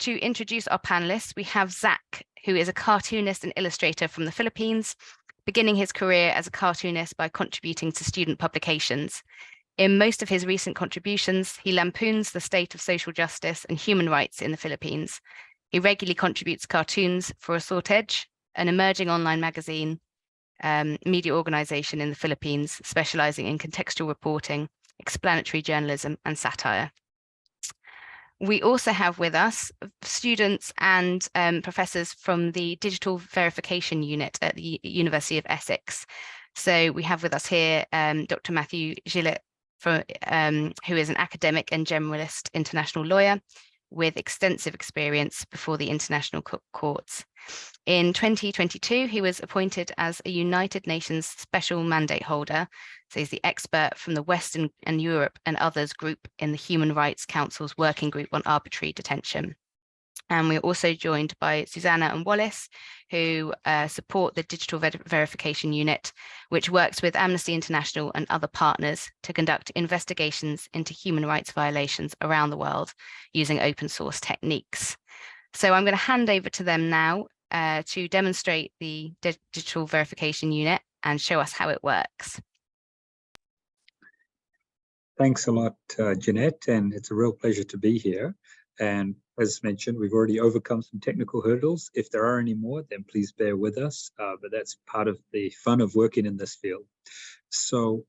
to introduce our panelists, we have Zach, who is a cartoonist and illustrator from the Philippines, beginning his career as a cartoonist by contributing to student publications. In most of his recent contributions, he lampoons the state of social justice and human rights in the Philippines. He regularly contributes cartoons for Assault Edge, an emerging online magazine, media organization in the Philippines, specializing in contextual reporting, explanatory journalism, and satire. We also have with us students and professors from the Digital Verification Unit at the University of Essex. So we have with us here Dr. Matthew Gillett, who is an academic and generalist international lawyer with extensive experience before the international courts. In 2022, he was appointed as a United Nations Special Mandate Holder. So he's the expert from the Western and Europe and others group in the Human Rights Council's Working Group on Arbitrary Detention. And we're also joined by Susanna and Wallace, who support the Digital Verification Unit, which works with Amnesty International and other partners to conduct investigations into human rights violations around the world using open source techniques. So I'm going to hand over to them now to demonstrate the Digital Verification Unit and show us how it works. Thanks a lot, Jeanette, and it's a real pleasure to be here. And as mentioned, we've already overcome some technical hurdles. If there are any more, then please bear with us, but that's part of the fun of working in this field. So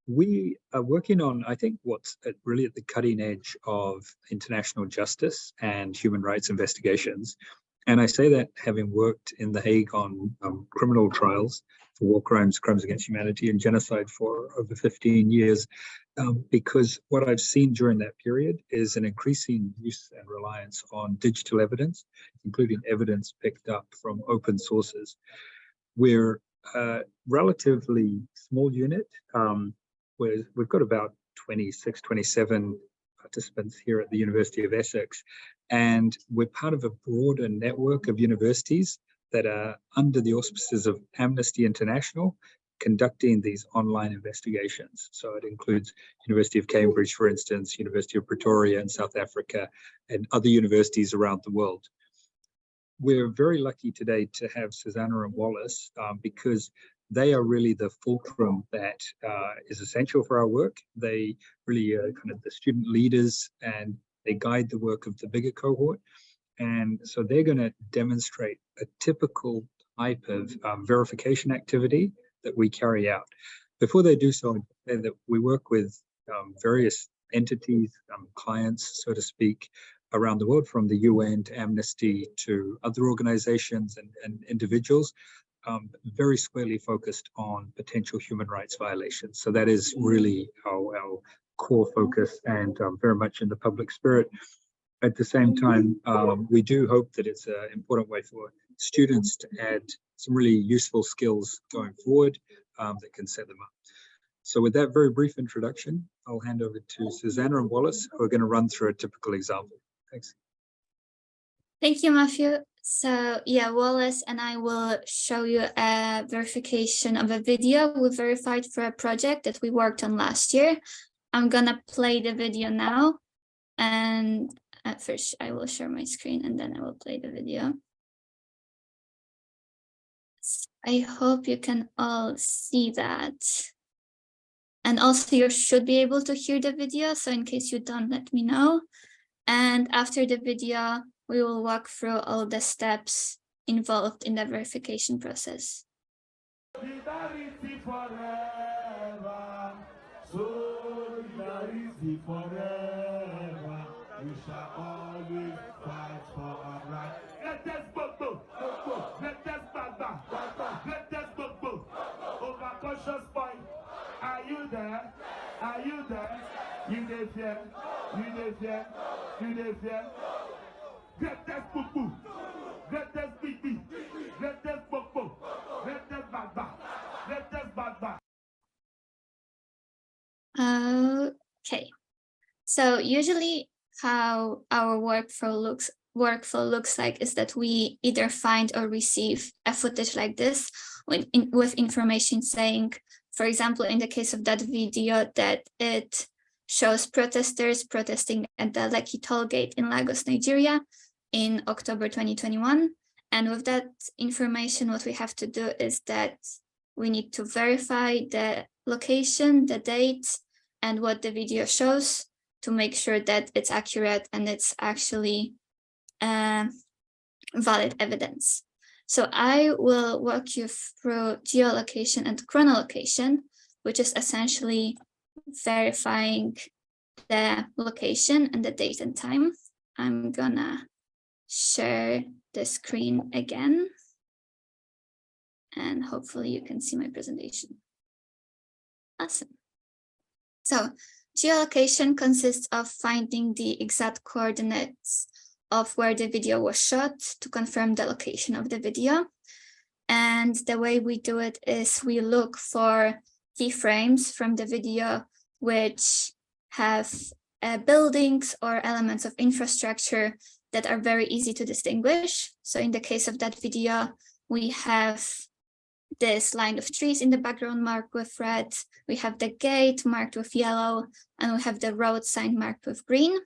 we are working on, I think, what's really at the cutting edge of international justice and human rights investigations. And I say that having worked in The Hague on criminal trials for war crimes, crimes against humanity, and genocide for over 15 years, because what I've seen during that period is an increasing use and reliance on digital evidence, including evidence picked up from open sources. We're a relatively small unit, where we've got about 26, 27 participants here at the University of Essex, and we're part of a broader network of universities that are under the auspices of Amnesty International, conducting these online investigations. So it includes University of Cambridge, for instance, University of Pretoria in South Africa, and other universities around the world. We're very lucky today to have Susanna and Wallace because they are really the fulcrum that is essential for our work. They really are kind of the student leaders, and they guide the work of the bigger cohort. And so they're going to demonstrate a typical type of verification activity that we carry out. Before they do so, that we work with various entities, clients, so to speak, around the world, from the UN to Amnesty to other organizations and individuals, very squarely focused on potential human rights violations. So that is really our core focus, and very much in the public spirit. At the same time, we do hope that it's an important way for students to add some really useful skills going forward that can set them up. So with that very brief introduction, I'll hand over to Susanna and Wallace, who are going to run through a typical example. Thanks. Thank you, Matthew. So yeah, Wallace and I will show you a verification of a video we verified for a project that we worked on last year. I'm gonna play the video now, and at first I will share my screen and then I will play the video. I hope you can all see that. And also you should be able to hear the video, so in case you don't, let me know. And after the video, we will walk through all the steps involved in the verification process. Solidarity forever, solidarity forever. We shall always fight for our right. Let us go, let us back, let us go. Over conscious point. Are you there? Are you there? You dey fear? You dey fear? You dey fear? Let us poo-poo. Let us pee-pee. Let us poo-poo. Let us back. Let us back. Okay. So usually how our workflow looks like is that we either find or receive a footage like this with information saying, for example, in the case of that video, that it shows protesters protesting at the Lekki toll gate in Lagos, Nigeria. in October 2021. And with that information, what we have to do is that we need to verify the location, the date, and what the video shows to make sure that it's accurate and it's actually valid evidence. So I will walk you through geolocation and chronolocation, which is essentially verifying the location and the date and time. I'm gonna share the screen again, and hopefully you can see my presentation. Awesome. So geolocation consists of finding the exact coordinates of where the video was shot to confirm the location of the video. And the way we do it is we look for keyframes from the video which have buildings or elements of infrastructure that are very easy to distinguish. So in the case of that video, we have this line of trees in the background marked with red, we have the gate marked with yellow, and we have the road sign marked with green.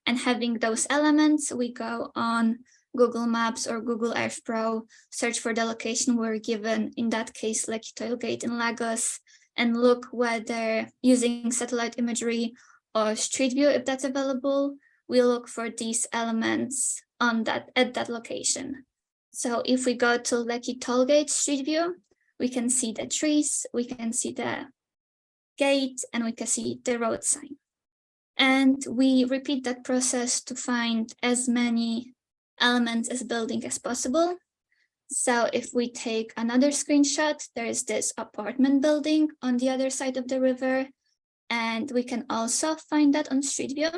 And having those elements, we go on Google Maps or Google Earth Pro, search for the location we're given, in that case, Lekki Tollgate in Lagos, and look whether using satellite imagery or Street View, if that's available, we look for these elements on that at that location. So if we go to Lekki Tollgate Street View, we can see the trees, we can see the gate, and we can see the road sign. And we repeat that process to find as many elements as building as possible. So if we take another screenshot, there is this apartment building on the other side of the river, and we can also find that on Street View.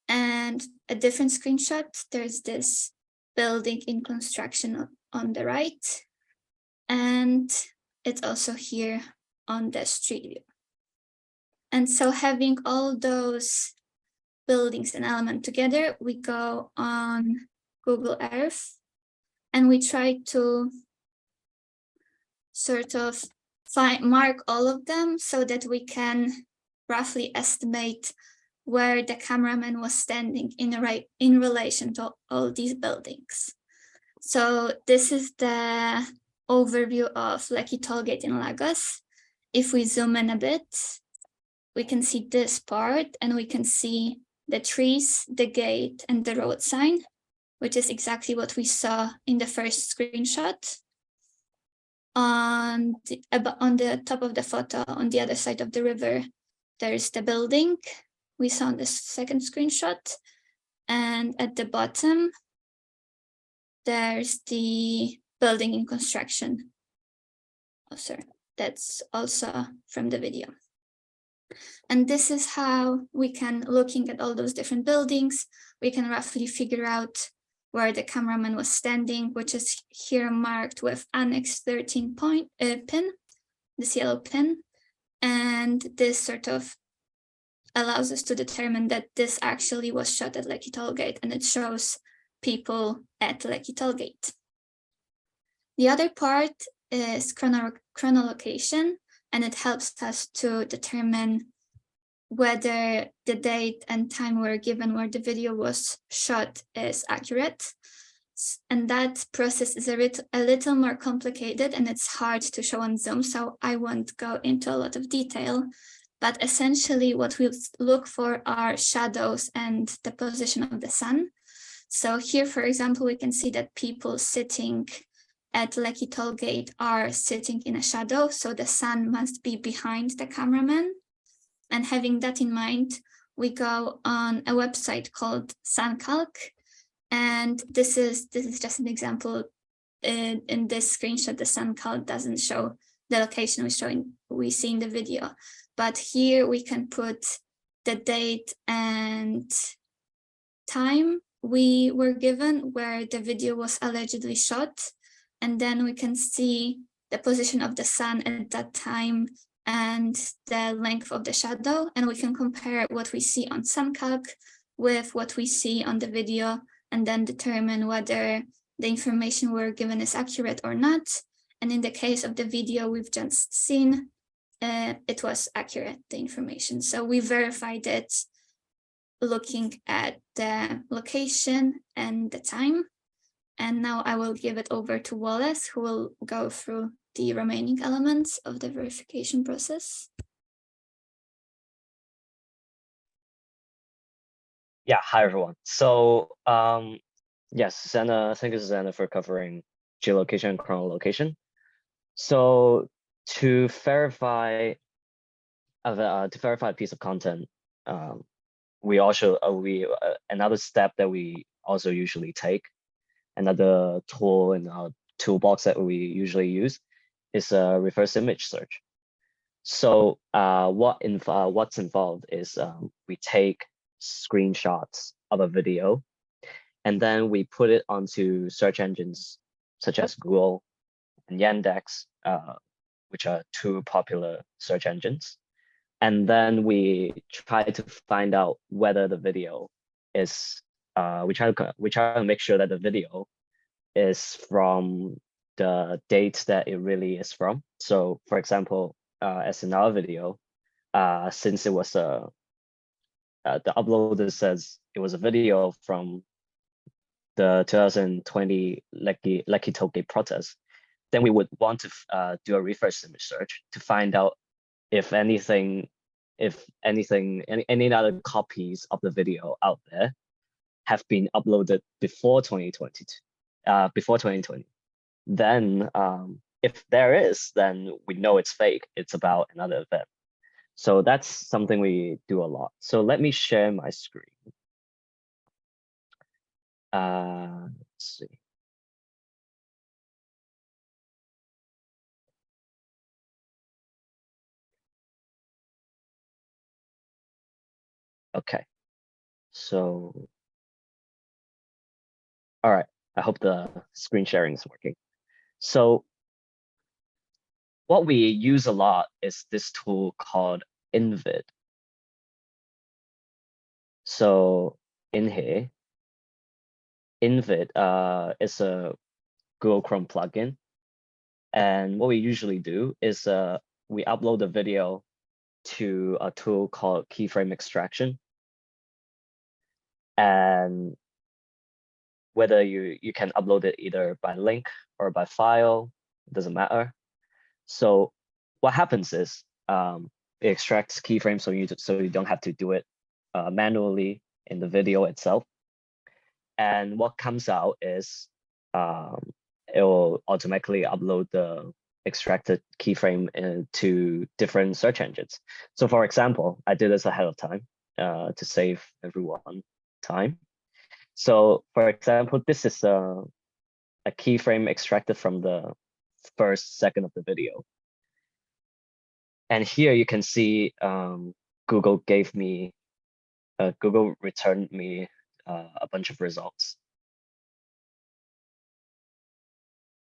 And a different screenshot, there's this building in construction on the right, and it's also here on the Street View. And so having all those buildings and elements together, we go on Google Earth and we try to sort of mark all of them so that we can roughly estimate where the cameraman was standing in relation to all these buildings. So this is the overview of Lekki Tollgate in Lagos. If we zoom in a bit, we can see this part and we can see the trees, the gate, and the road sign, which is exactly what we saw in the first screenshot. On the top of the photo, on the other side of the river, there's the building we saw in the second screenshot. And at the bottom, there's the building in construction. Oh, sorry, that's also from the video. And this is how we can, looking at all those different buildings, we can roughly figure out where the cameraman was standing, which is here marked with Annex 13 pin, this yellow pin. And this sort of allows us to determine that this actually was shot at Lekki Tollgate, and it shows people at Lekki Tollgate. The other part is chronolocation, and it helps us to determine whether the date and time we're given where the video was shot is accurate. And that process is a little more complicated, and it's hard to show on Zoom, so I won't go into a lot of detail. But essentially what we look for are shadows and the position of the sun. So here, for example, we can see that people sitting at Lekki Tollgate are sitting in a shadow, so the sun must be behind the cameraman. And having that in mind, we go on a website called SunCalc, and this is just an example. In this screenshot, the SunCalc doesn't show the location we see in the video, but here we can put the date and time we were given where the video was allegedly shot. And then we can see the position of the sun at that time and the length of the shadow. And we can compare what we see on SunCalc with what we see on the video, and then determine whether the information we're given is accurate or not. And in the case of the video we've just seen, it was accurate, the information. So we verified it looking at the location and the time. And now I will give it over to Wallace, who will go through the remaining elements of the verification process. Yeah, hi everyone. So yes, Susanna, thank you, Susanna, for covering geolocation and chronolocation. So to verify a piece of content, we also another step that we also usually take, another tool in our toolbox that we usually use, is a reverse image search. So what's involved is we take screenshots of a video, and then we put it onto search engines such as Google and Yandex, which are two popular search engines. And then we try to find out whether the video is, we try to make sure that the video is from the date that it really is from. So for example, as in our video, since it was the uploader says it was a video from the 2020 Lekki protest, then we would want to do a reverse image search to find out if any other copies of the video out there have been uploaded before 2020. Then if there is, then we know it's fake. It's about another event. So that's something we do a lot. So let me share my screen. Let's see. Okay, so, all right, I hope the screen sharing is working. So what we use a lot is this tool called Invid. So in here, Invid is a Google Chrome plugin. And what we usually do is we upload the video to a tool called keyframe extraction. And whether you can upload it either by link or by file, it doesn't matter. So what happens is it extracts keyframes so you don't have to do it manually in the video itself. And what comes out is it will automatically upload the extracted keyframe into different search engines. So for example, I did this ahead of time to save everyone time. So for example, this is a keyframe extracted from the first second of the video. And here you can see Google returned me a bunch of results.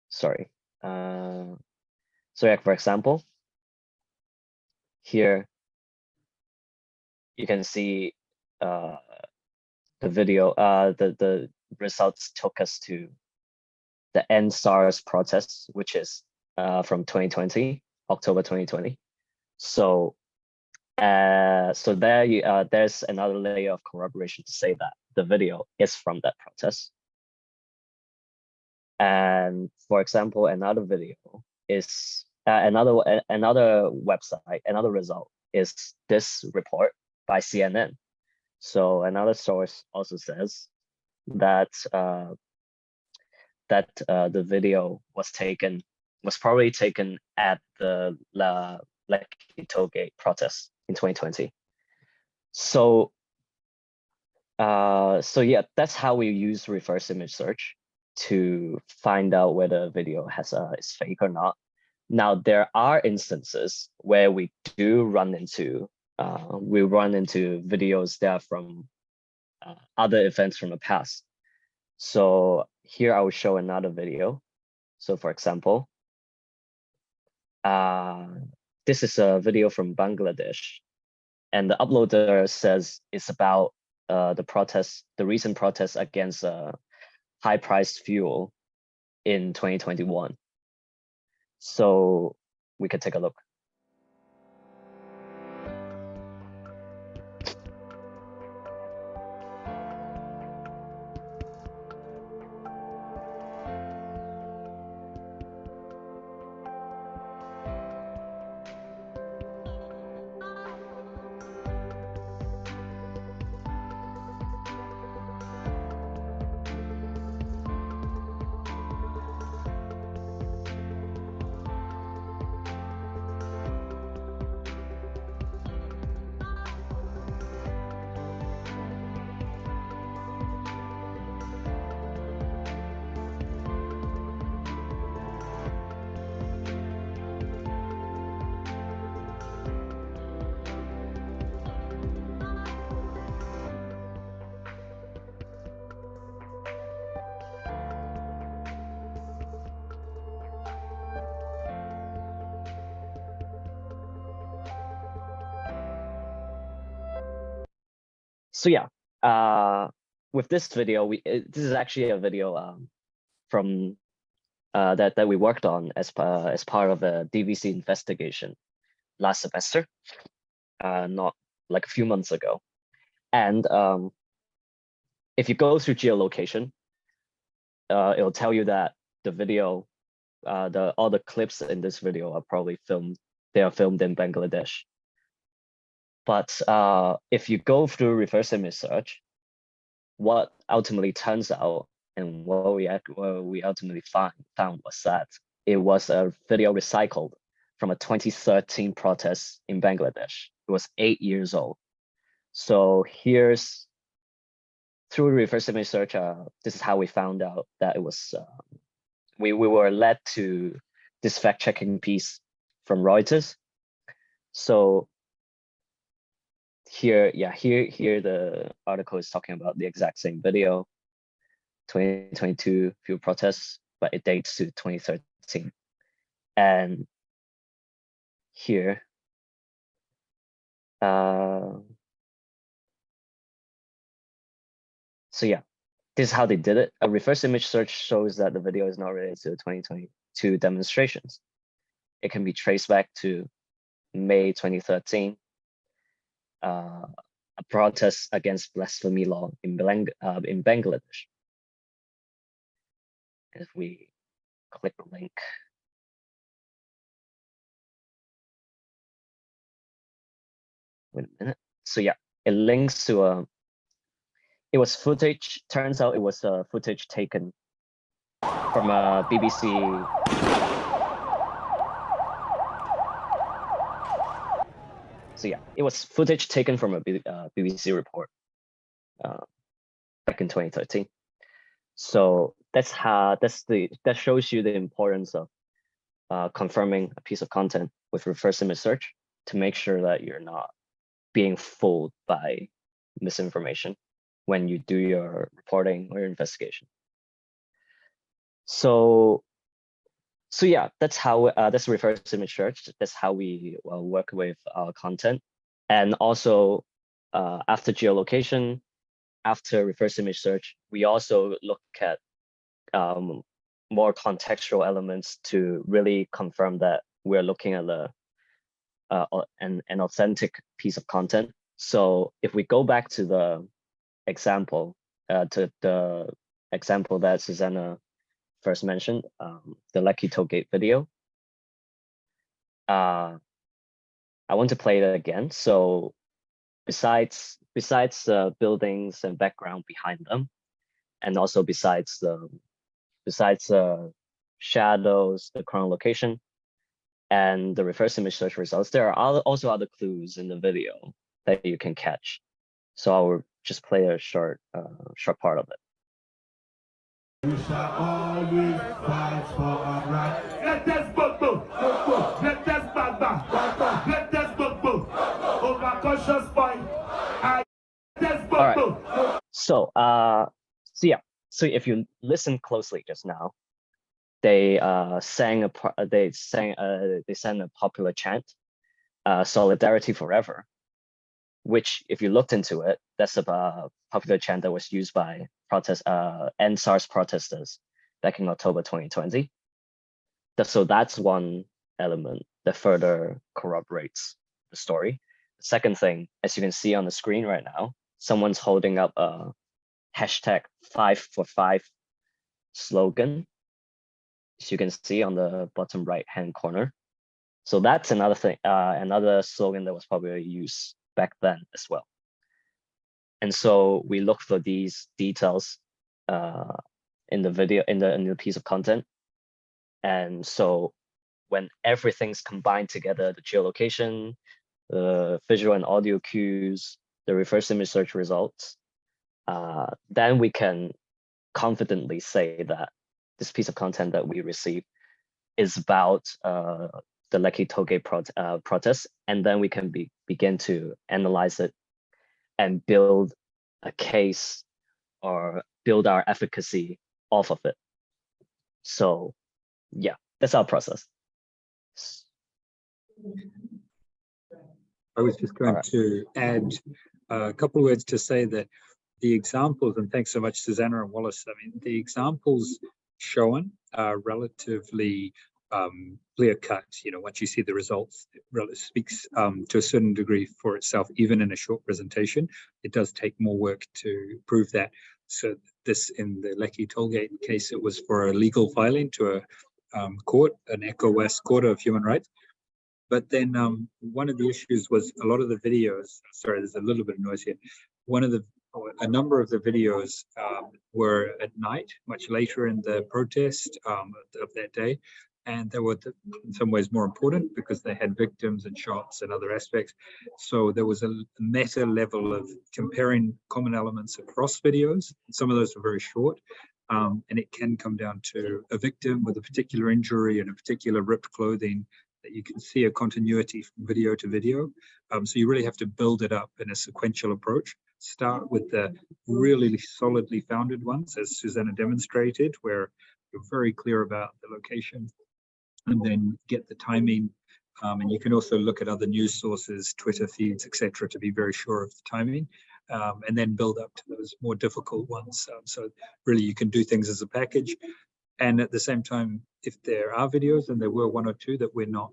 Sorry. So yeah, for example, here you can see the video, the results took us to the End SARS protest, which is from 2020, October 2020. So so there there's another layer of corroboration to say that the video is from that protest. And for example, another video is another website, another result is this report by CNN. So another source also says that the video was probably taken at the Lekki protest in 2020. So so yeah, that's how we use reverse image search to find out whether a video is fake or not. Now there are instances where we do run into videos that are from other events from the past. So here I will show another video. So for example, this is a video from Bangladesh, and the uploader says it's about the recent protest against high-priced fuel in 2021. So we could take a look. So yeah, with this video, this is actually a video from that we worked on as part of a DVC investigation last semester, not like a few months ago. And if you go through geolocation, it'll tell you that the video, all the clips in this video are probably filmed. They are filmed in Bangladesh. But if you go through reverse image search, what ultimately turns out and what we ultimately found was that it was a video recycled from a 2013 protest in Bangladesh. It was 8 years old. So here's, through reverse image search, this is how we found out that it was, we were led to this fact-checking piece from Reuters. So here the article is talking about the exact same video, 2022 field protests, but it dates to 2013. And here, so yeah, this is how they did it. A reverse image search shows that the video is not related to the 2022 demonstrations. It can be traced back to May 2013, a protest against blasphemy law in Bangladesh. If we click the link, wait a minute. So yeah, it links to it was footage. Turns out it was footage taken from a BBC. So yeah, it was footage taken from a BBC report back in 2013. So that shows you the importance of confirming a piece of content with reverse image search to make sure that you're not being fooled by misinformation when you do your reporting or your investigation. So yeah, that's how that's reverse image search. That's how we work with our content. And also after geolocation, after reverse image search, we also look at more contextual elements to really confirm that we're looking at an authentic piece of content. So if we go back to the example, that Susanna first mentioned, the Lekki Tollgate video, I want to play that again. So besides the buildings and background behind them, and also besides the shadows, the current location, and the reverse image search results, there are also other clues in the video that you can catch. So I will just play a short part of it. We shall always fight for our right. Let us go. Let us back. Let us go. Over cautious point. Let us go. All right. So yeah. So if you listen closely just now, they sang a popular chant, "Solidarity Forever," which, if you looked into it, that's a popular chant that was used by End SARS protesters back in October 2020. So that's one element that further corroborates the story. The second thing, as you can see on the screen right now, someone's holding up a #5for5 slogan, as you can see on the bottom right-hand corner. So that's another thing, another slogan that was probably used back then as well. And so we look for these details in the video, in the piece of content. And so when everything's combined together, the geolocation, the visual and audio cues, the reverse image search results, then we can confidently say that this piece of content that we receive is about the Lekki Tollgate protest, and then we can begin to analyze it and build a case or build our efficacy off of it. So yeah, that's our process. I was just going to add a couple of words to say that the examples, and thanks so much, Susanna and Wallace. I mean, the examples shown are relatively clear cut. You know, once you see the results, it speaks to a certain degree for itself, even in a short presentation. It does take more work to prove that. So this, in the Lekki Tollgate case, it was for a legal filing to a court, an ECOWAS Court of Human Rights. But then one of the issues was a lot of the videos, sorry, there's a little bit of noise here. A number of the videos were at night, much later in the protest of that day. And they were in some ways more important because they had victims and shots and other aspects. So there was a meta level of comparing common elements across videos. Some of those were very short. And it can come down to a victim with a particular injury and a particular ripped clothing that you can see a continuity from video to video. So you really have to build it up in a sequential approach. Start with the really solidly founded ones, as Susanna demonstrated, where you're very clear about the location, and then get the timing. And you can also look at other news sources, Twitter feeds, etc., to be very sure of the timing, and then build up to those more difficult ones. So really you can do things as a package. And at the same time, if there are videos, and there were one or two that we're not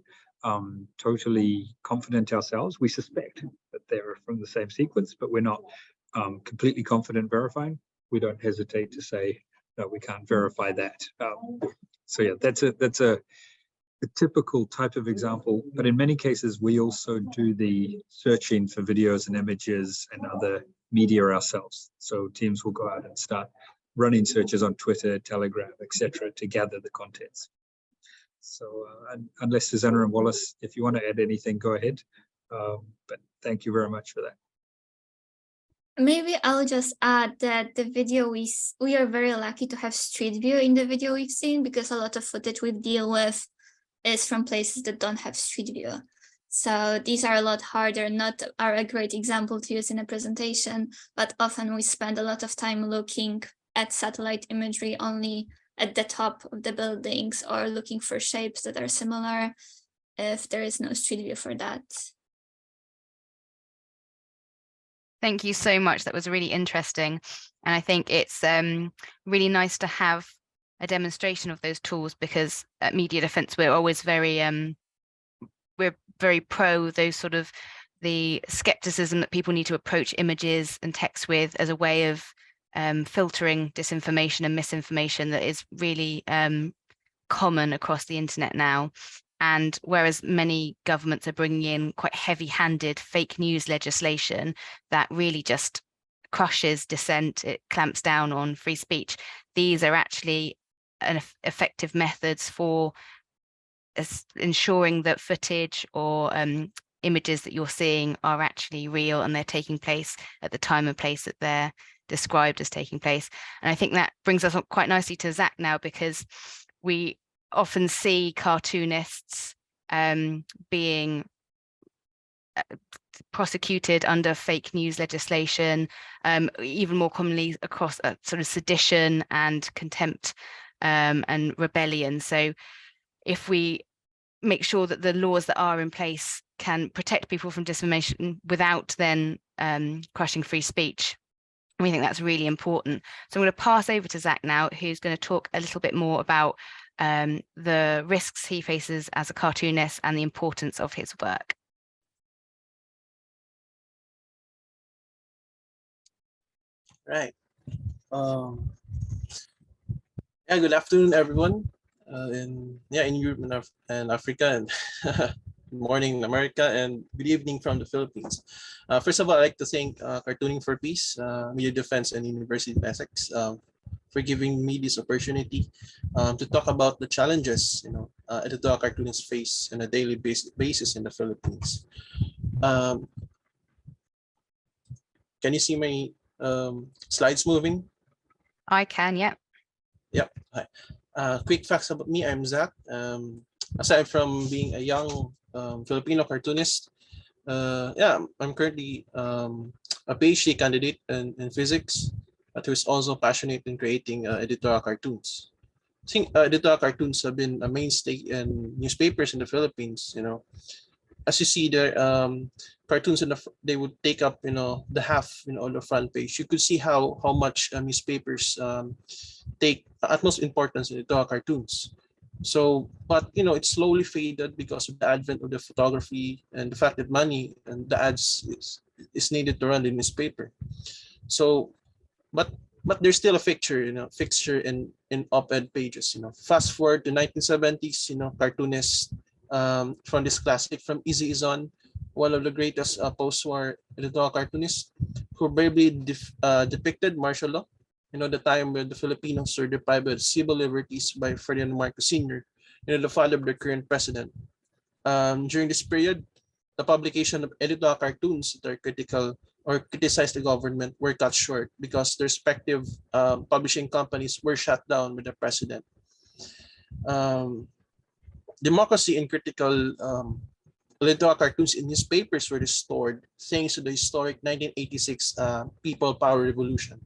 totally confident ourselves, we suspect that they're from the same sequence, but we're not completely confident verifying. We don't hesitate to say, no, we can't verify that. So yeah, that's a typical type of example, but in many cases, we also do the searching for videos and images and other media ourselves. So teams will go out and start running searches on Twitter, Telegram, etc., to gather the contents. So unless Susanna and Wallace, if you want to add anything, go ahead. But thank you very much for that. Maybe I'll just add that the video we are very lucky to have street view in the video we've seen, because a lot of footage we deal with is from places that don't have street view. So these are a lot harder, not are a great example to use in a presentation, but often we spend a lot of time looking at satellite imagery only at the top of the buildings, or looking for shapes that are similar if there is no street view for that. Thank you so much. That was really interesting. And I think it's really nice to have a demonstration of those tools, because at Media Defence, we're always very pro those sort of the skepticism that people need to approach images and text with as a way of filtering disinformation and misinformation that is really common across the internet now. And whereas many governments are bringing in quite heavy-handed fake news legislation that really just crushes dissent, it clamps down on free speech, these are actually effective methods for ensuring that footage or images that you're seeing are actually real and they're taking place at the time and place that they're described as taking place. And I think that brings us up quite nicely to Zach now, because we often see cartoonists being prosecuted under fake news legislation, even more commonly across sort of sedition and contempt and rebellion. So if we make sure that the laws that are in place can protect people from disinformation without then crushing free speech, we think that's really important. So I'm going to pass over to Zach now, who's going to talk a little bit more about the risks he faces as a cartoonist and the importance of his work. Right. Yeah, good afternoon, everyone. In Europe and Africa, and good morning in America, and good evening from the Philippines. First of all, I'd like to thank Cartooning for Peace, Media Defence, and University of Essex for giving me this opportunity to talk about the challenges editorial cartoonists face on a daily basis in the Philippines. Can you see my slides moving? I can, yeah. Yep. Hi. Quick facts about me. I'm Zach. Aside from being a young Filipino cartoonist, I'm currently a PhD candidate in physics, but who's also passionate in creating editorial cartoons. I think editorial cartoons have been a mainstay in newspapers in the Philippines, as you see there, cartoons they would take up the half on the front page. You could see how much newspapers take utmost importance into our cartoons. So, but it slowly faded because of the advent of the photography and the fact that money and the ads is needed to run the newspaper. So, but there's still a fixture in op-ed pages. Fast forward to 1970s, cartoonists from this classic from Easy Izon, one of the greatest post-war editorial cartoonists, who bravely depicted martial law. The time when the Filipinos were deprived of civil liberties by Ferdinand Marcos Sr., the father of the current president. During this period, the publication of editorial cartoons that are critical or criticize the government were cut short because the respective publishing companies were shut down by the president. Democracy and critical editorial cartoons in newspapers were restored thanks to the historic 1986 People Power Revolution.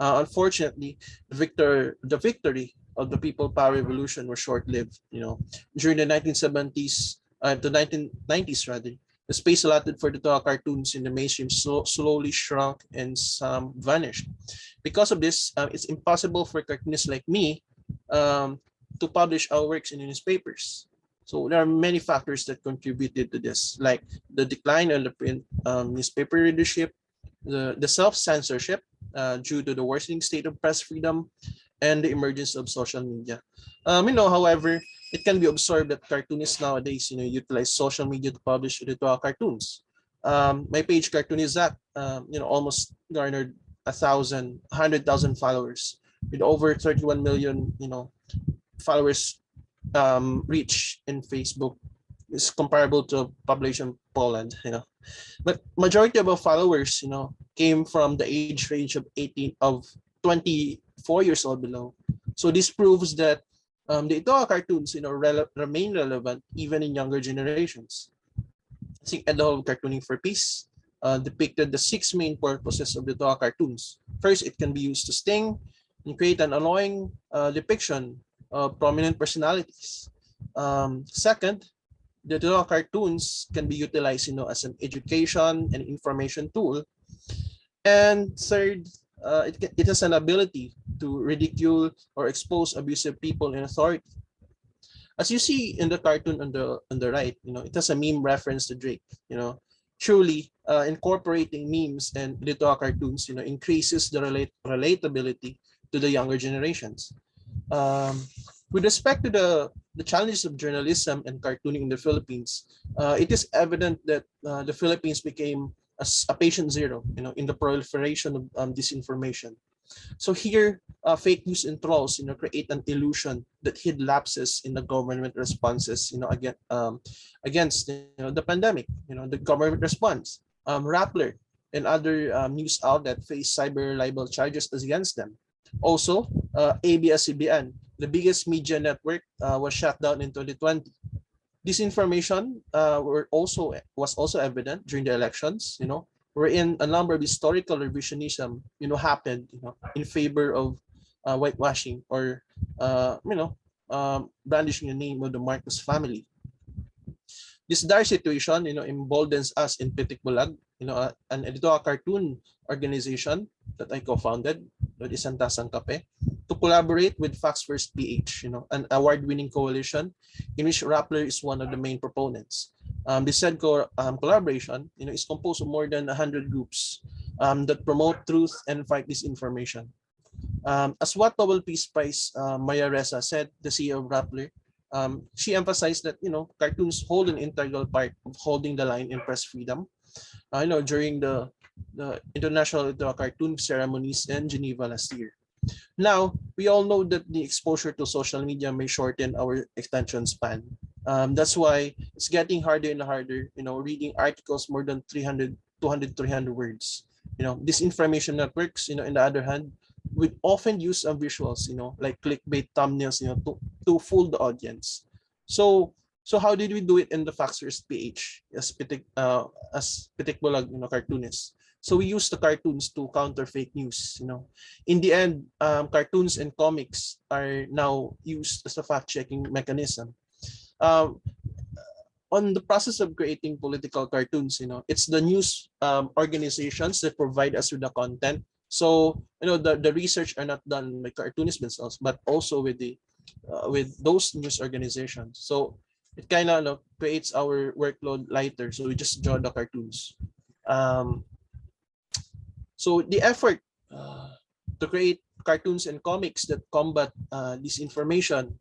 Unfortunately, the victory of the People Power Revolution was short-lived. During the 1970s to 1990s rather, the space allotted for the cartoons in the mainstream slowly shrunk and some vanished. Because of this, it's impossible for cartoonists like me to publish our works in the newspapers. So there are many factors that contributed to this, like the decline of the print newspaper readership, the self-censorship due to the worsening state of press freedom, and the emergence of social media. However, it can be observed that cartoonists nowadays, utilize social media to publish editorial cartoons. My page, Cartoonist Zach, almost garnered 100,000 followers with over 31 million, followers reach in Facebook. Is comparable to population Poland. But majority of our followers, came from the age range of 24 years old below. So this proves that the editorial cartoons, remain relevant even in younger generations. I think Editorial Cartooning for Peace depicted the 6 main purposes of the editorial cartoons. First, it can be used to sting and create an annoying depiction of prominent personalities. Second, the editorial cartoons can be utilized, as an education and information tool. And third, it has an ability to ridicule or expose abusive people in authority. As you see in the cartoon on the right, it has a meme reference to Drake. Truly incorporating memes and editorial cartoons, increases the relatability to the younger generations. With respect to the challenges of journalism and cartooning in the Philippines, it is evident that the Philippines became a patient zero, in the proliferation of disinformation. So here, fake news and trolls, create an illusion that hid lapses in the government responses, against the pandemic. The government response. Rappler and other news outlets face cyber libel charges against them. Also, ABS-CBN, the biggest media network, was shut down in 2020. Disinformation was also evident during the elections, wherein a number of historical revisionism, happened, in favor of whitewashing or, brandishing the name of the Marcos family. This dire situation, emboldens us in Pitik Bulag, an editorial cartoon organization that I co-founded with Isantasang Kape, to collaborate with Facts First PH, an award-winning coalition in which Rappler is one of the main proponents. This said collaboration, is composed of more than 100 groups that promote truth and fight disinformation. As what Nobel Peace Prize Maria Ressa said, the CEO of Rappler, she emphasized that cartoons hold an integral part of holding the line in press freedom. During the International Editorial Cartoon ceremonies in Geneva last year. Now, we all know that the exposure to social media may shorten our attention span. That's why it's getting harder and harder, reading articles more than 300, 300 words. Disinformation networks, in the other hand, would often use visuals, like clickbait thumbnails, to fool the audience. So how did we do it in the Facts First PH as Pitik Bulag, cartoonists? So we use the cartoons to counter fake news. In the end, cartoons and comics are now used as a fact-checking mechanism. on the process of creating political cartoons, it's the news organizations that provide us with the content. So the research are not done by cartoonists themselves, but also with the with those news organizations. So it kind of creates our workload lighter. So we just draw the cartoons. Um, so the effort to create cartoons and comics that combat disinformation,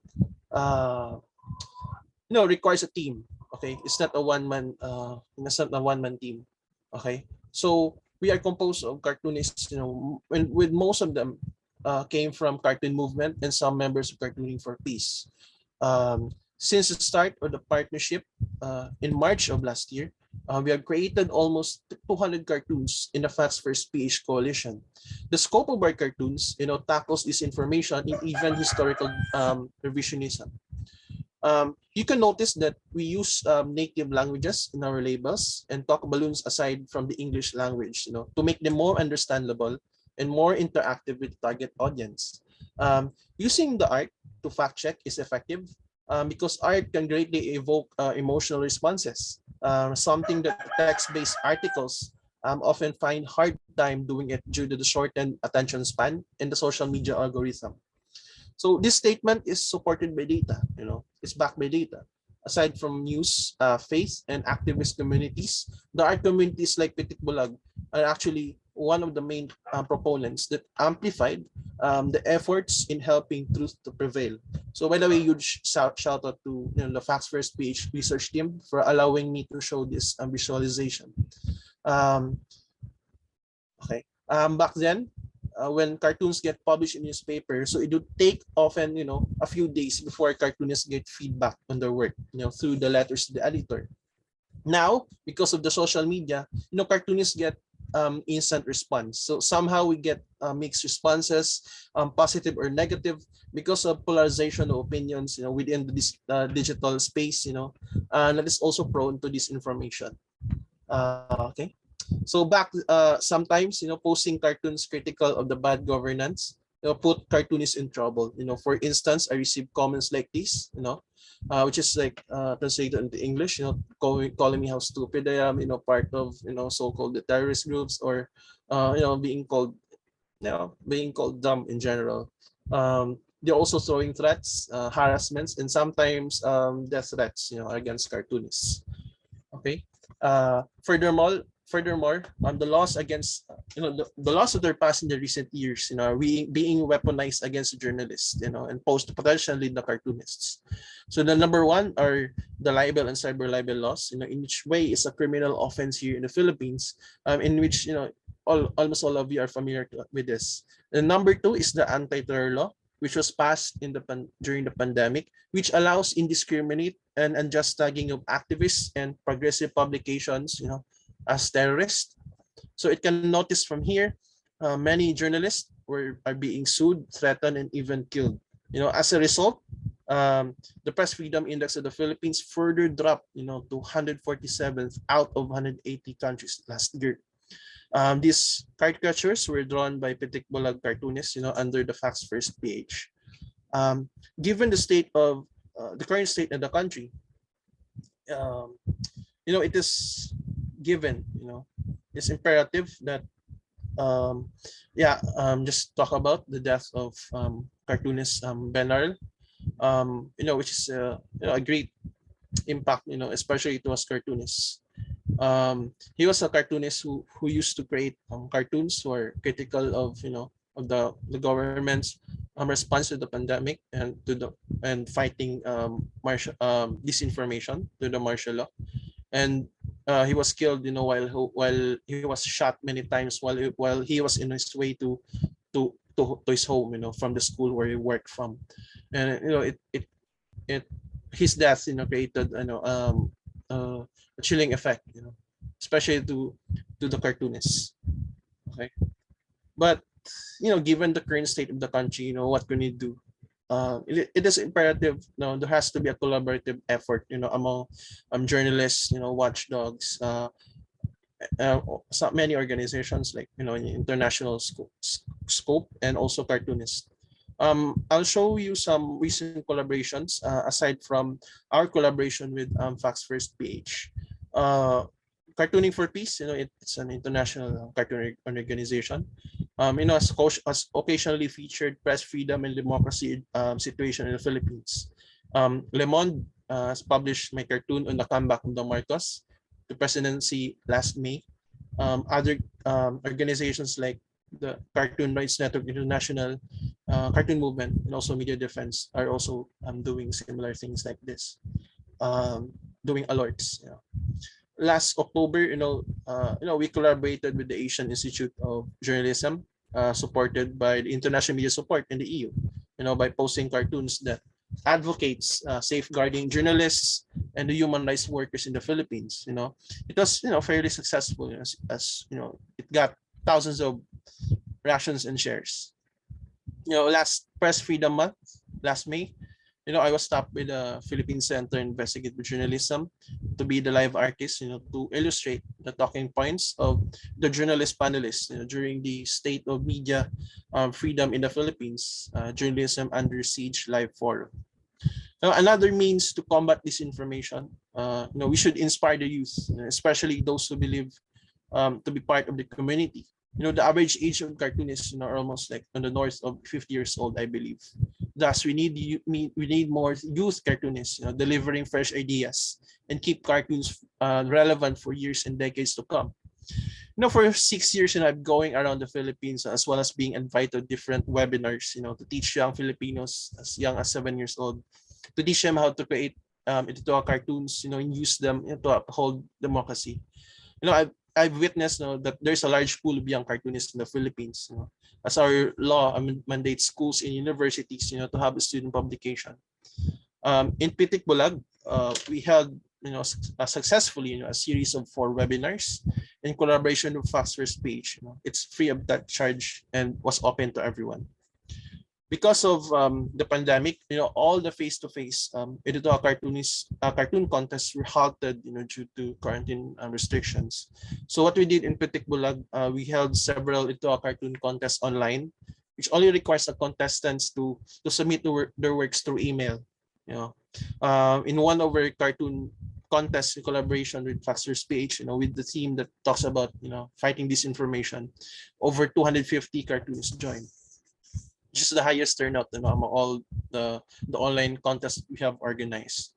requires a team. Okay, it's not a one-man team. Okay, so we are composed of cartoonists. With most of them came from Cartoon Movement and some members of Cartooning for Peace. Since the start of the partnership in March of last year, we have created almost 200 cartoons in the Facts First PH coalition. The scope of our cartoons, tackles disinformation and even historical revisionism. You can notice that we use native languages in our labels and talk balloons aside from the English language, to make them more understandable and more interactive with the target audience. Using the art to fact check is effective because art can greatly evoke emotional responses, something that text-based articles often find hard time doing it due to the shortened attention span and the social media algorithm. So this statement is supported by data, it's backed by data. Aside from news, faith, and activist communities, the art communities like Pitik Bulag are actually one of the main proponents that amplified the efforts in helping truth to prevail. So by the way, huge shout out to the Facts First PH research team for allowing me to show this visualization. Okay. Back then, when cartoons get published in newspapers, so it would take often, a few days before cartoonists get feedback on their work, through the letters to the editor. Now, because of the social media, cartoonists get instant response. So somehow we get mixed responses, positive or negative, because of polarization of opinions, within this digital space, that is also prone to disinformation. Okay. So back sometimes, posting cartoons critical of the bad governance, put cartoonists in trouble. For instance, I received comments like this, which is like translated into English, calling me how stupid I am, part of, so-called the terrorist groups, or, being called dumb in general. They're also throwing threats, harassments, and sometimes death threats, against cartoonists. Okay. Furthermore, the laws against, the laws that are passed in the recent years, are being weaponized against journalists, and potentially the cartoonists. So the number one are the libel and cyber libel laws, in which way is a criminal offense here in the Philippines, in which, almost all of you are familiar with this. And number two is the anti-terror law, which was passed during the pandemic, which allows indiscriminate and unjust tagging of activists and progressive publications, as terrorists. So it can notice from here, many journalists are being sued, threatened, and even killed. As a result, the Press Freedom Index of the Philippines further dropped, to 147th out of 180 countries last year. These caricatures were drawn by Pitik Bulag cartoonists, under the Facts First PH. Given the state of the current state of the country, it is given, it's imperative that just talk about the death of cartoonist Benharl, which is a great impact, especially to us cartoonists. He was a cartoonist who used to create cartoons who are critical of of the government's response to the pandemic and fighting disinformation to the martial law. And he was killed, while he was shot many times while he was in his way to his home, from the school where he worked from. And his death, created a chilling effect, especially to the cartoonists. Okay, but given the current state of the country, what can we do? It is imperative. There has to be a collaborative effort, among journalists, watchdogs, many organizations like in international scope, and also cartoonists. I'll show you some recent collaborations aside from our collaboration with Facts First PH. Cartooning for Peace, it's an international cartoon organization. Has occasionally featured press freedom and democracy situation in the Philippines. Le Monde has published my cartoon on the comeback of the Marcos to presidency last May. Other organizations like the Cartoon Rights Network International, Cartoon Movement, and also Media Defense are also doing similar things like this, doing alerts. Last October, we collaborated with the Asian Institute of Journalism, supported by the International Media Support in the EU, by posting cartoons that advocates safeguarding journalists and the human rights workers in the Philippines. It was fairly successful, it got thousands of reactions and shares. Last Press Freedom Month, last May, I was tapped by the Philippine Center Investigative Journalism to be the live artist, to illustrate the talking points of the journalist panelists during the State of Media Freedom in the Philippines, Journalism Under Siege Live Forum. Now, another means to combat disinformation, we should inspire the youth, especially those who believe to be part of the community. The average age of cartoonists are almost like on the north of 50 years old, I believe. Thus, we need more youth cartoonists, delivering fresh ideas and keep cartoons relevant for years and decades to come. For 6 years, I'm going around the Philippines as well as being invited to different webinars, to teach young Filipinos as young as 7 years old, to teach them how to create editorial cartoons, and use them to uphold democracy. I've witnessed that there's a large pool of young cartoonists in the Philippines, as our law mandates schools and universities, to have a student publication. In Pitik, Bulag, we held, successfully, a series of 4 webinars in collaboration with Facts First Page. It's free of that charge and was open to everyone. Because of the pandemic, all the face-to-face editorial cartoon contests were halted, due to quarantine restrictions. So what we did in Pitik Bulag, we held several editorial cartoon contests online, which only requires the contestants to submit their works through email. In one of our cartoon contests in collaboration with Facts First PH, with the team that talks about, fighting disinformation, over 250 cartoonists joined. Just the highest turnout among all the online contests we have organized.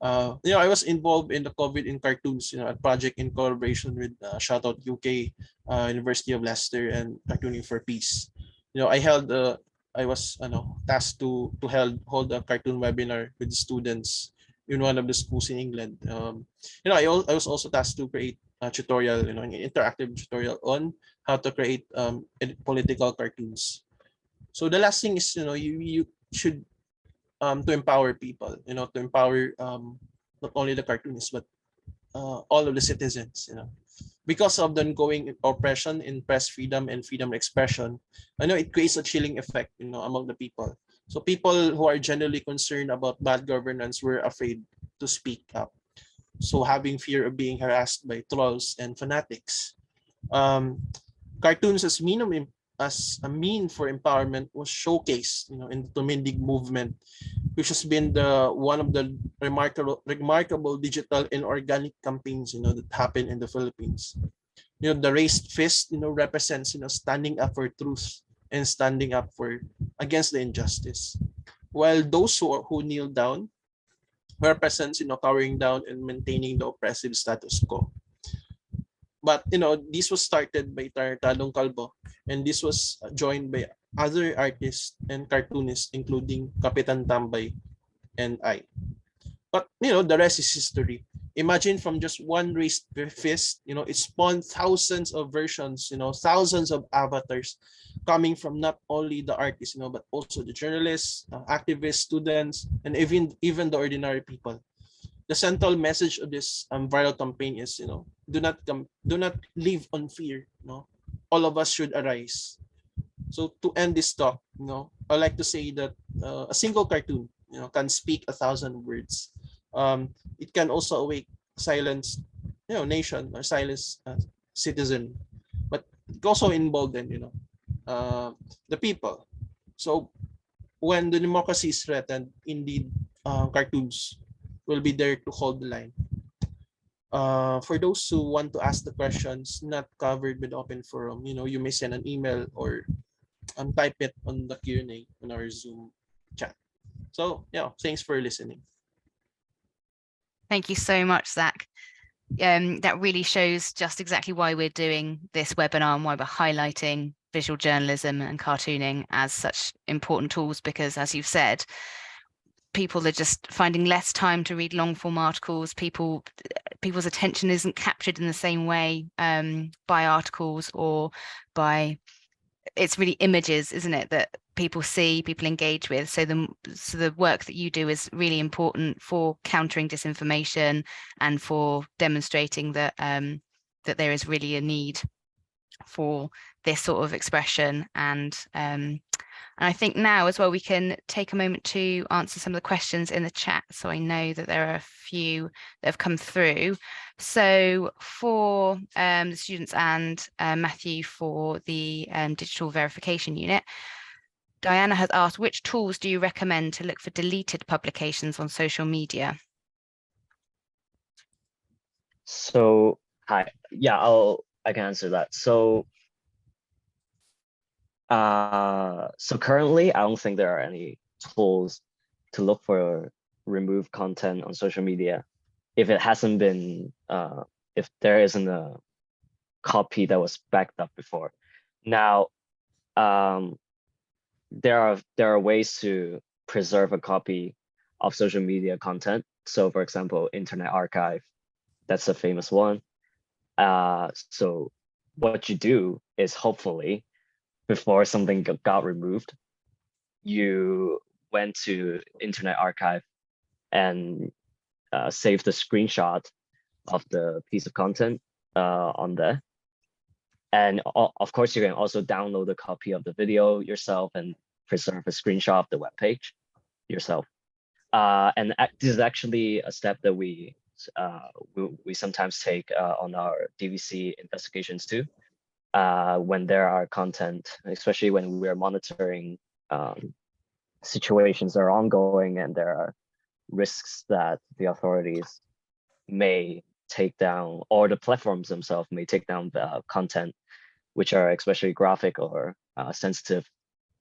I was involved in the COVID in cartoons, a project in collaboration with Shoutout UK, University of Leicester, and Cartooning for Peace. I was tasked to hold a cartoon webinar with students in one of the schools in England. I was also tasked to create a tutorial, an interactive tutorial on how to create political cartoons. So the last thing is, you should to empower people, to empower not only the cartoonists but all of the citizens, because of the ongoing oppression in press freedom and freedom of expression. I know it creates a chilling effect, among the people. So people who are generally concerned about bad governance were afraid to speak up. So having fear of being harassed by trolls and fanatics. Cartoons as a mean for empowerment was showcased, in the Tumindig Movement, which has been one of the remarkable digital and organic campaigns, that happen in the Philippines. The raised fist, represents, standing up for truth and standing up against the injustice, while those who kneel down represents, cowering down and maintaining the oppressive status quo. But this was started by Tartadong Calvo, and this was joined by other artists and cartoonists, including Kapitan Tambay and I. But the rest is history. Imagine from just one raised fist, it spawned thousands of versions, thousands of avatars coming from not only the artists, but also the journalists, activists, students, and even the ordinary people. The central message of this viral campaign is, do not live on fear. All of us should arise. So to end this talk, I like to say that a single cartoon, can speak 1,000 words. It can also awake silence, nation or silence citizen, but it also embolden, the people. So when the democracy is threatened, indeed, cartoons will be there to hold the line. For those who want to ask the questions not covered with open forum, you may send an email or type it on the Q&A on our Zoom chat. So yeah, thanks for listening. Thank you so much, Zach. That really shows just exactly why we're doing this webinar and why we're highlighting visual journalism and cartooning as such important tools, because as you've said, people are just finding less time to read long form articles. People's attention isn't captured in the same way by articles or by, it's really images, isn't it, that people see, people engage with. So the work that you do is really important for countering disinformation and for demonstrating that that there is really a need for this sort of expression. And I think now as well, we can take a moment to answer some of the questions in the chat. So I know that there are a few that have come through. So for the students and Matthew for the digital verification unit, Diana has asked, which tools do you recommend to look for deleted publications on social media? So, hi, yeah, I can answer that. So currently, I don't think there are any tools to look for removed content on social media if it hasn't been, if there isn't a copy that was backed up before. Now, there are ways to preserve a copy of social media content. So, for example, Internet Archive, that's a famous one. So what you do is, hopefully, before something got removed, you went to Internet Archive and saved the screenshot of the piece of content on there. And of course, you can also download a copy of the video yourself and preserve a screenshot of the web page yourself. And this is actually a step that we sometimes take on our DVC investigations too. When there are content, especially when we're monitoring situations that are ongoing and there are risks that the authorities may take down, or the platforms themselves may take down the content which are especially graphic or sensitive,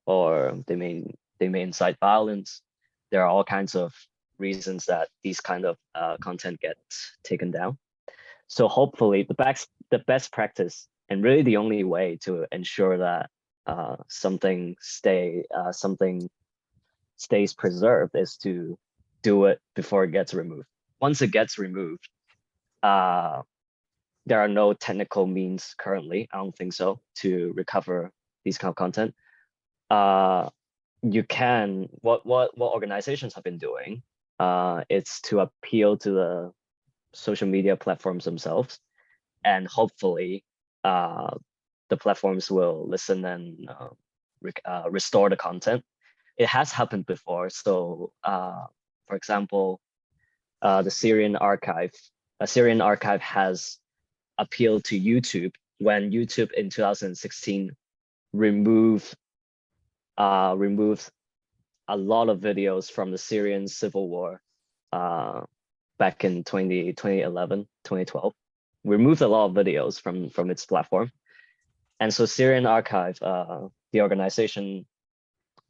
or they may incite violence. There are all kinds of reasons that these kind of content get taken down. So hopefully the best practice, and really the only way to ensure that something stays preserved, is to do it before it gets removed. Once it gets removed, there are no technical means currently, I don't think so, to recover these kind of content. You can, what organizations have been doing, it's to appeal to the social media platforms themselves, and hopefully the platforms will listen and restore the content. It has happened before. So for example, the Syrian archive has appealed to YouTube when YouTube in 2016 removed a lot of videos from the Syrian civil war back in 2011, 2012. Removed a lot of videos from its platform. And so Syrian Archive, the organization,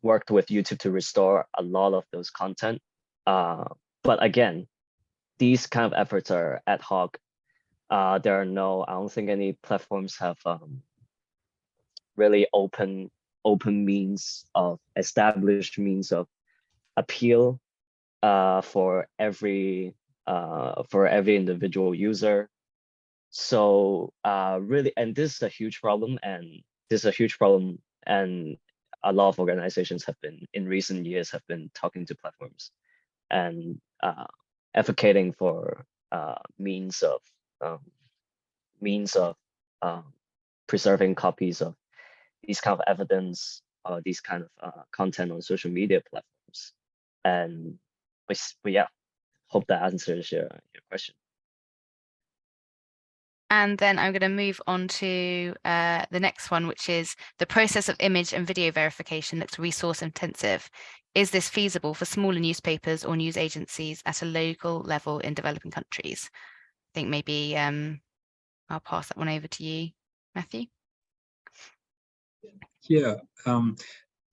worked with YouTube to restore a lot of those content. But again, these kind of efforts are ad hoc. I don't think any platforms have really established means of appeal for every individual user. So really, and this is a huge problem, and a lot of organizations have been, in recent years, have been talking to platforms and advocating for means of preserving copies of these kind of evidence or these kind of content on social media platforms. And but yeah, hope that answers your question. And then I'm going to move on to the next one, which is the process of image and video verification looks resource intensive. Is this feasible for smaller newspapers or news agencies at a local level in developing countries? I think maybe I'll pass that one over to you, Matthew. Yeah,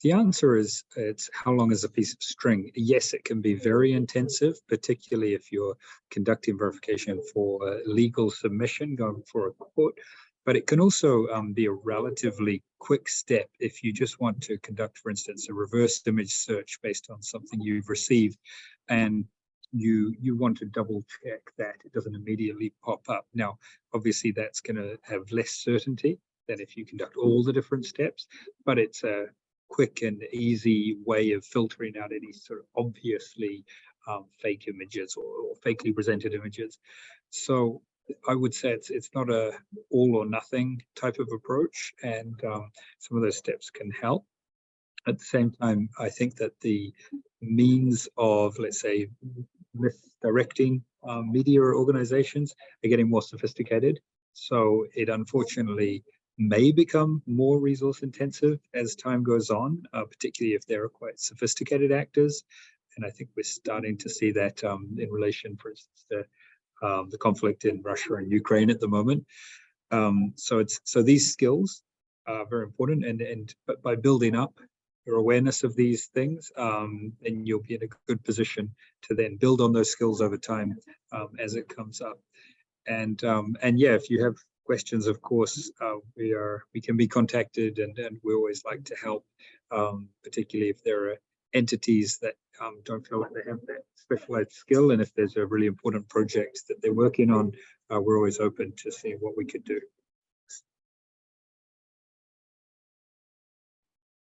the answer is it's how long is a piece of string? Yes, it can be very intensive, particularly if you're conducting verification for legal submission going for a court. But it can also be a relatively quick step if you just want to conduct, for instance, a reverse image search based on something you've received, and you want to double check that it doesn't immediately pop up. Now, obviously, that's going to have less certainty than if you conduct all the different steps, but it's a quick and easy way of filtering out any sort of obviously fake images or fakely presented images. So I would say it's not a all or nothing type of approach, and some of those steps can help. At the same time, I think that the means of, let's say, misdirecting media organizations are getting more sophisticated. So it unfortunately may become more resource intensive as time goes on, particularly if there are quite sophisticated actors. And I think we're starting to see that in relation, for instance, to the conflict in Russia and Ukraine at the moment. So these skills are very important, but by building up your awareness of these things, then you'll be in a good position to then build on those skills over time as it comes up. And yeah, if you have questions, of course, we can be contacted, and we always like to help, particularly if there are entities that don't feel like they have that specialized skill, and if there's a really important project that they're working on, we're always open to see what we could do.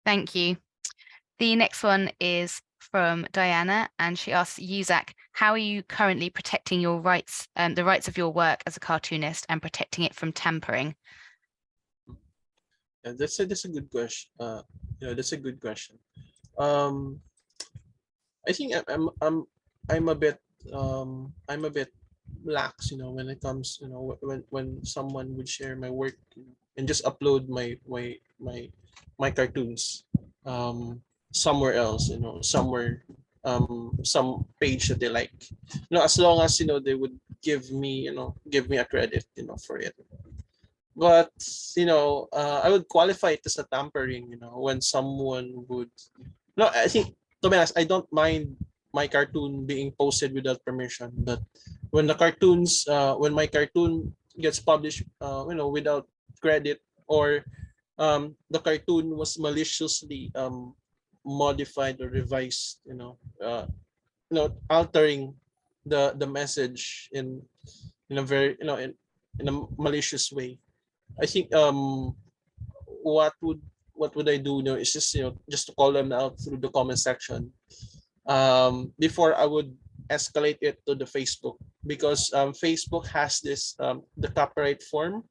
Thank you. The next one is from Diana, and she asks you, Zach, how are you currently protecting your rights, the rights of your work as a cartoonist, and protecting it from tampering? Yeah, that's a good question. That's a good question. I think I'm a bit lax, when it comes, when someone would share my work, and just upload my cartoons somewhere else, somewhere, some page that they like, as long as they would give me a credit, for it. But I would qualify it as a tampering, when someone would, I think, to be honest, I don't mind my cartoon being posted without permission, but when the cartoons, when my cartoon gets published, without credit, or the cartoon was maliciously modified or revised, altering the message in a very, in a malicious way, I think what would I do? Is just just to call them out through the comment section. Before I would escalate it to the Facebook, because Facebook has this the copyright form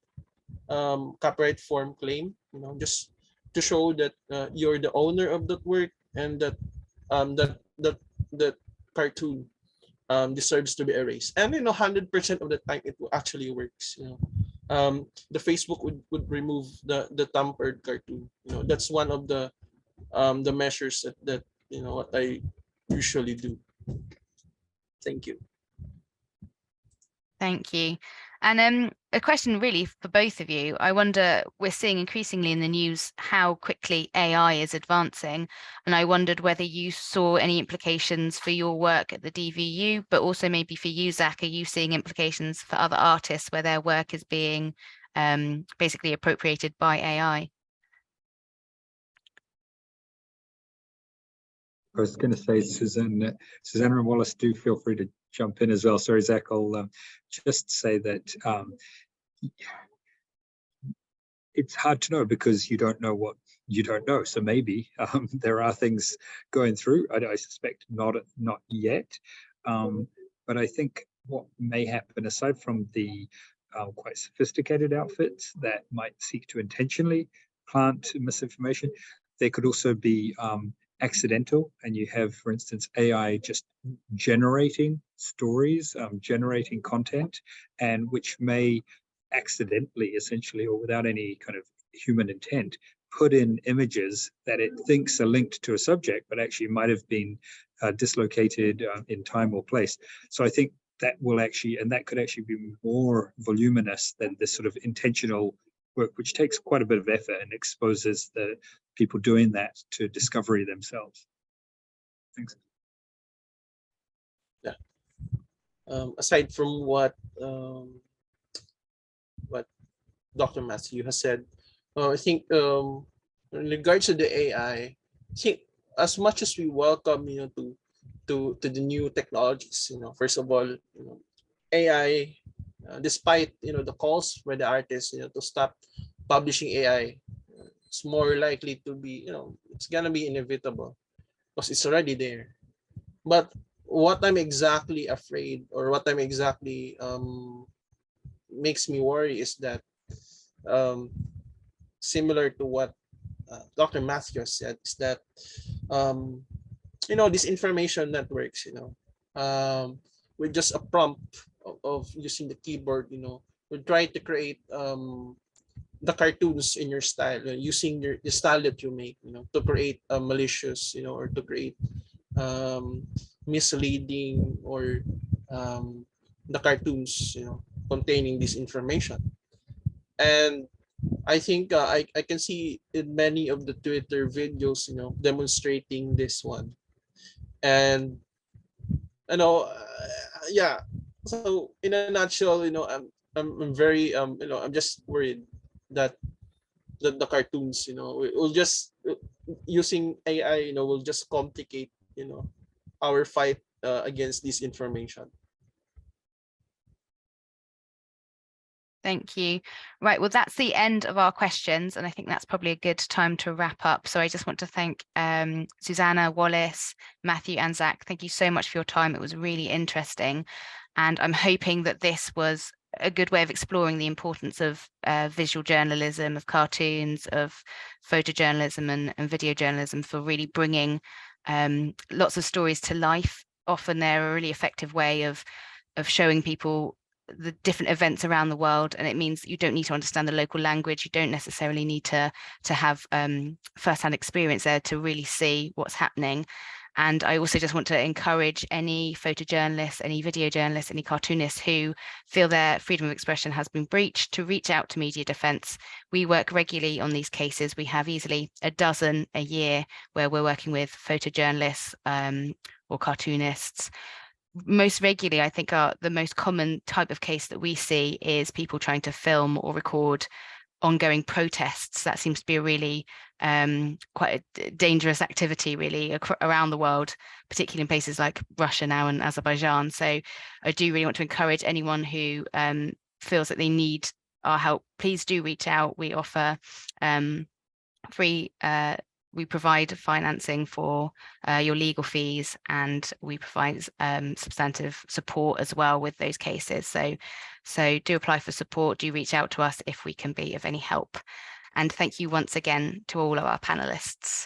claim, just to show that you're the owner of that work, and that that cartoon deserves to be erased. And 100% of the time it actually works. The Facebook would remove the tampered cartoon. That's one of the measures that what I usually do. Thank you. Thank you. And a question really for both of you. I wonder, we're seeing increasingly in the news how quickly AI is advancing, and I wondered whether you saw any implications for your work at the DVU, but also maybe for you, Zach, are you seeing implications for other artists where their work is being basically appropriated by AI? I was going to say, Susanna and Wallace, do feel free to jump in as well. Sorry, Zach, I'll just say that it's hard to know because you don't know what you don't know. So maybe there are things going through. I suspect not yet. But I think what may happen, aside from the quite sophisticated outfits that might seek to intentionally plant misinformation, there could also be accidental, and you have, for instance, AI just generating stories, generating content, and which may accidentally, essentially, or without any kind of human intent, put in images that it thinks are linked to a subject, but actually might have been dislocated in time or place. So I think that will actually, and that could actually be more voluminous than this sort of intentional work, which takes quite a bit of effort and exposes the people doing that to discovery themselves. Thanks. Yeah. Aside from what Dr. Matthew has said, I think in regards to the AI, I think as much as we welcome, to the new technologies, first of all, AI, despite the calls by the artists, to stop publishing AI, it's more likely to be, it's gonna be inevitable because it's already there. But what I'm exactly afraid, or what I'm exactly makes me worry, is that similar to what Dr. Matthew said, is that these information networks, with just a prompt of using the keyboard, would try to create the cartoons in your style, using the style that you make, to create a malicious, or to create misleading, or the cartoons, containing this information. And I think I can see in many of the Twitter videos, demonstrating this one. And yeah. So in a nutshell, I'm very I'm just worried that the cartoons, will just using AI, will just complicate, our fight against disinformation. Thank you. Right, well, that's the end of our questions, and I think that's probably a good time to wrap up. So I just want to thank Susanna, Wallace, Matthew, and Zach. Thank you so much for your time. It was really interesting, and I'm hoping that this was a good way of exploring the importance of visual journalism, of cartoons, of photojournalism and video journalism, for really bringing lots of stories to life. Often they're a really effective way of showing people the different events around the world, and it means you don't need to understand the local language. You don't necessarily need to have first-hand experience there to really see what's happening. And I also just want to encourage any photojournalists, any video journalists, any cartoonists who feel their freedom of expression has been breached to reach out to Media Defence. We work regularly on these cases. We have easily a dozen a year where we're working with photojournalists or cartoonists. Most regularly, I think the most common type of case that we see is people trying to film or record ongoing protests. That seems to be a really quite a dangerous activity, really, around the world, particularly in places like Russia now and Azerbaijan. So I do really want to encourage anyone who feels that they need our help, please do reach out. We offer free we provide financing for your legal fees, and we provide substantive support as well with those cases. So do apply for support, do reach out to us if we can be of any help. And thank you once again to all of our panelists.